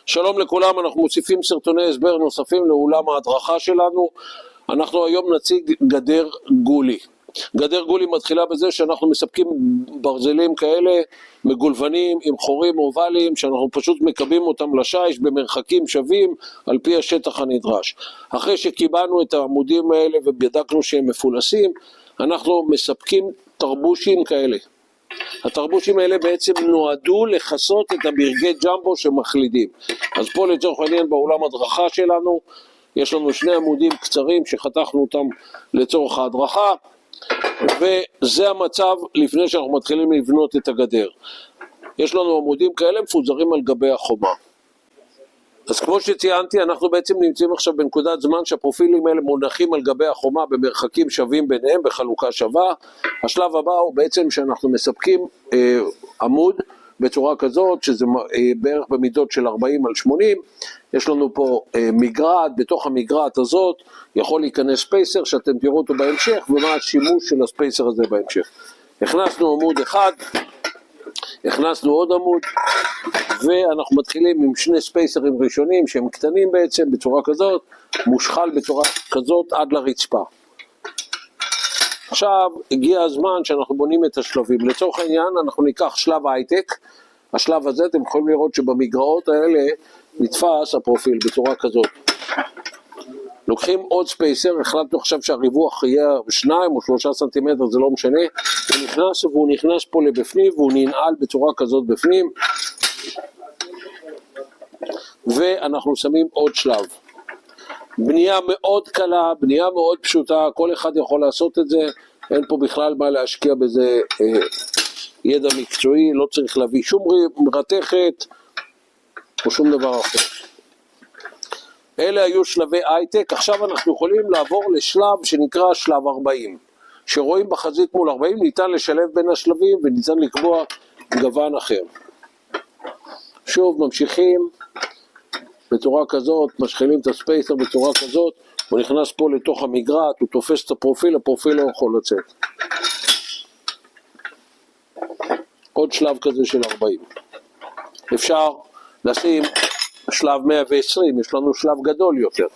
שלום לכולם, אנחנו מוסיפים סרטוני הסבר נוספים לאולם ההדרכה שלנו. אנחנו היום נציג גדר גולי. גדר גולי מתחילה בזה שאנחנו מספקים ברזלים כאלה מגולבנים עם חורים אובליים שאנחנו פשוט מקבים אותם לשיש במרחקים שווים על פי השטח הנדרש. אחרי שקיבלנו את העמודים האלה ובדקנו שהם מפולסים, אנחנו מספקים תרבושים כאלה. התרבושים האלה בעצם נועדו לחסות את הברגי ג'מבו שמחלידים. אז פה לצורך העניין באולם הדרכה שלנו יש לנו שני עמודים קצרים שחתכנו אותם לצורך ההדרכה, וזה המצב לפני שאנחנו מתחילים לבנות את הגדר. יש לנו עמודים כאלה מפוזרים על גבי החומה. אז כמו שציינתי, אנחנו בעצם נמצאים עכשיו בנקודת זמן שהפרופילים האלה מונחים על גבי החומה במרחקים שווים ביניהם, בחלוקה שווה. השלב הבא הוא בעצם שאנחנו מספקים עמוד בצורה כזאת, שזה בערך במידות של 40 על 80. יש לנו פה מגרעת, בתוך המגרעת הזאת יכול להיכנס ספייסר שאתם תראו אותו בהמשך, ומה השימוש של הספייסר הזה בהמשך. הכנסנו עמוד אחד, הכנסנו עוד עמוד, ואנחנו מתחילים עם שני ספייסרים ראשונים שהם קטנים בעצם בצורה כזאת, מושחל בצורה כזאת עד לרצפה. עכשיו הגיע הזמן שאנחנו בונים את השלבים. לצורך העניין אנחנו ניקח שלב הייטק. השלב הזה אתם יכולים לראות שבמגרעות האלה נתפס הפרופיל בצורה כזאת. לוקחים עוד ספייסר, החלטנו עכשיו שהריווח יהיה 2 או 3 סנטימטר, זה לא משנה. הוא נכנס פה לבפנים והוא ננעל בצורה כזאת בפנים. ואנחנו שמים עוד שלב. בנייה מאוד קלה, בנייה מאוד פשוטה, כל אחד יכול לעשות את זה, אין פה בכלל מה להשקיע בזה ידע מקצועי, לא צריך להביא שום מרתכת או שום דבר אחר. אלה היו שלבי הייטק. עכשיו אנחנו יכולים לעבור לשלב שנקרא שלב 40. שרואים בחזית מול 40 ניתן לשלב בין השלבים וניתן לקבוע גוון אחר. שוב ממשיכים בצורה כזאת, משחילים את הספייסר בצורה כזאת, הוא נכנס פה לתוך המגרעת, הוא תופס את הפרופיל, הפרופיל לא יכול לצאת. עוד שלב כזה של 40. אפשר לשים שלב 120, יש לנו שלב גדול יותר.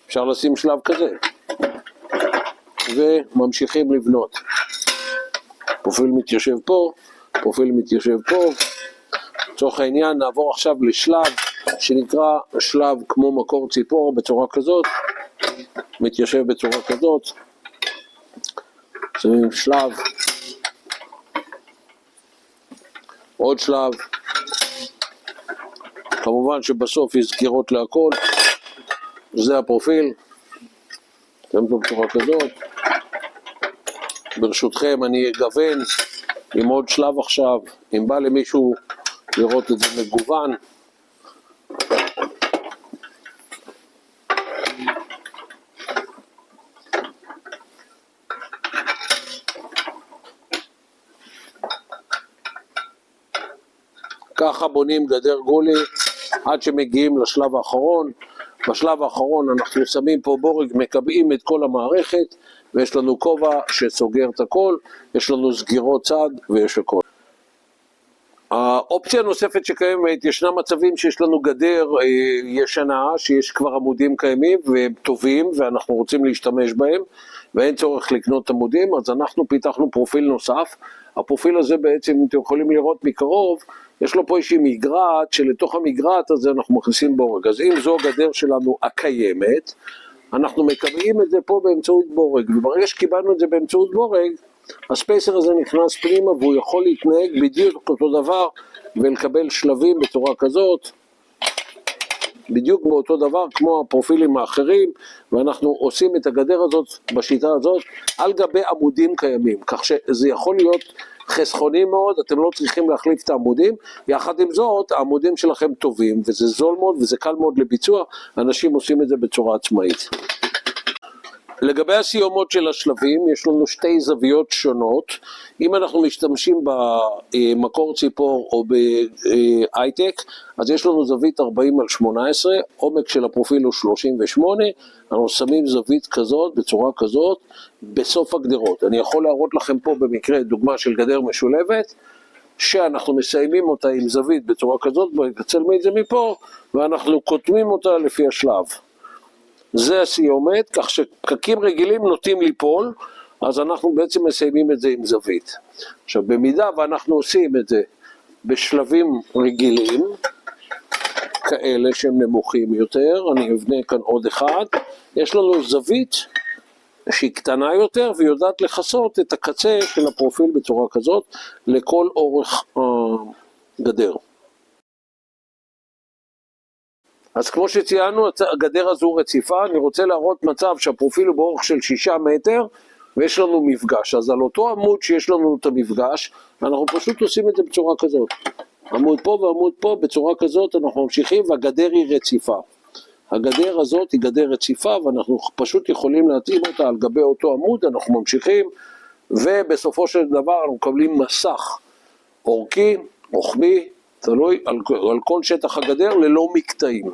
אפשר לשים שלב כזה. וממשיכים לבנות. פרופיל מתיישב פה, פרופיל מתיישב פה. לצורך העניין נעבור עכשיו לשלב שנקרא שלב כמו מקור ציפור בצורה כזאת, מתיישב בצורה כזאת. שמים שלב, עוד שלב, כמובן שבסוף יש סגירות להכל. זה הפרופיל, אתם פה בצורה כזאת. ברשותכם אני אגוון עם עוד שלב עכשיו, אם בא למישהו לראות את זה מגוון. ככה בונים גדר גולי עד שמגיעים לשלב האחרון. בשלב האחרון אנחנו שמים פה בורג, מקבעים את כל המערכת, ויש לנו כובע שסוגר את הכל, יש לנו סגירות צד ויש הכל. האופציה הנוספת שקיימת, ישנה מצבים שיש לנו גדר ישנה, שיש כבר עמודים קיימים וטובים ואנחנו רוצים להשתמש בהם, ואין צורך לקנות עמודים, אז אנחנו פיתחנו פרופיל נוסף. הפרופיל הזה בעצם, אם אתם יכולים לראות מקרוב, יש לו פה איזושהי מגרעת, שלתוך המגרעת הזה אנחנו מכניסים בורג. אז אם זו הגדר שלנו הקיימת, אנחנו מקבעים את זה פה באמצעות בורג, וברגע שקיבלנו את זה באמצעות בורג, הספייסר הזה נכנס פנימה והוא יכול להתנהג בדיוק אותו דבר ולקבל שלבים בצורה כזאת, בדיוק באותו דבר כמו הפרופילים האחרים, ואנחנו עושים את הגדר הזאת בשיטה הזאת על גבי עמודים קיימים, כך שזה יכול להיות חסכוני מאוד, אתם לא צריכים להחליף את העמודים. יחד עם זאת, העמודים שלכם טובים, וזה זול מאוד וזה קל מאוד לביצוע, אנשים עושים את זה בצורה עצמאית. לגבי הסיומות של השלבים, יש לנו שתי זוויות שונות. אם אנחנו משתמשים במקור ציפור או בהייטק, אז יש לנו זווית 40 על 18, עומק של הפרופיל הוא 38, אנחנו שמים זווית כזאת, בצורה כזאת, בסוף הגדרות. אני יכול להראות לכם פה במקרה דוגמה של גדר משולבת, שאנחנו מסיימים אותה עם זווית בצורה כזאת, בואי נצלמי את זה מפה, ואנחנו קוטמים אותה לפי השלב. זה הסיומת, כך שפקקים רגילים נוטים ליפול, אז אנחנו בעצם מסיימים את זה עם זווית. עכשיו, במידה ואנחנו עושים את זה בשלבים רגילים, כאלה שהם נמוכים יותר, אני אבנה כאן עוד אחד, יש לנו זווית שהיא קטנה יותר, ויודעת לחסות את הקצה של הפרופיל בצורה כזאת, לכל אורך הגדר. אז כמו שציינו, הגדר הזו רציפה, אני רוצה להראות מצב שהפרופיל הוא באורך של 6 מטר, ויש לנו מפגש. אז על אותו עמוד שיש לנו את המפגש, אנחנו פשוט עושים את זה בצורה כזאת. עמוד פה ועמוד פה, בצורה כזאת אנחנו ממשיכים, והגדר היא רציפה. הגדר הזאת היא גדר רציפה, ואנחנו פשוט יכולים להתאים אותה על גבי אותו עמוד, אנחנו ממשיכים, ובסופו של דבר אנחנו מקבלים מסך אורכי, רוחבי, תלוי על כל שטח הגדר ללא מקטעים.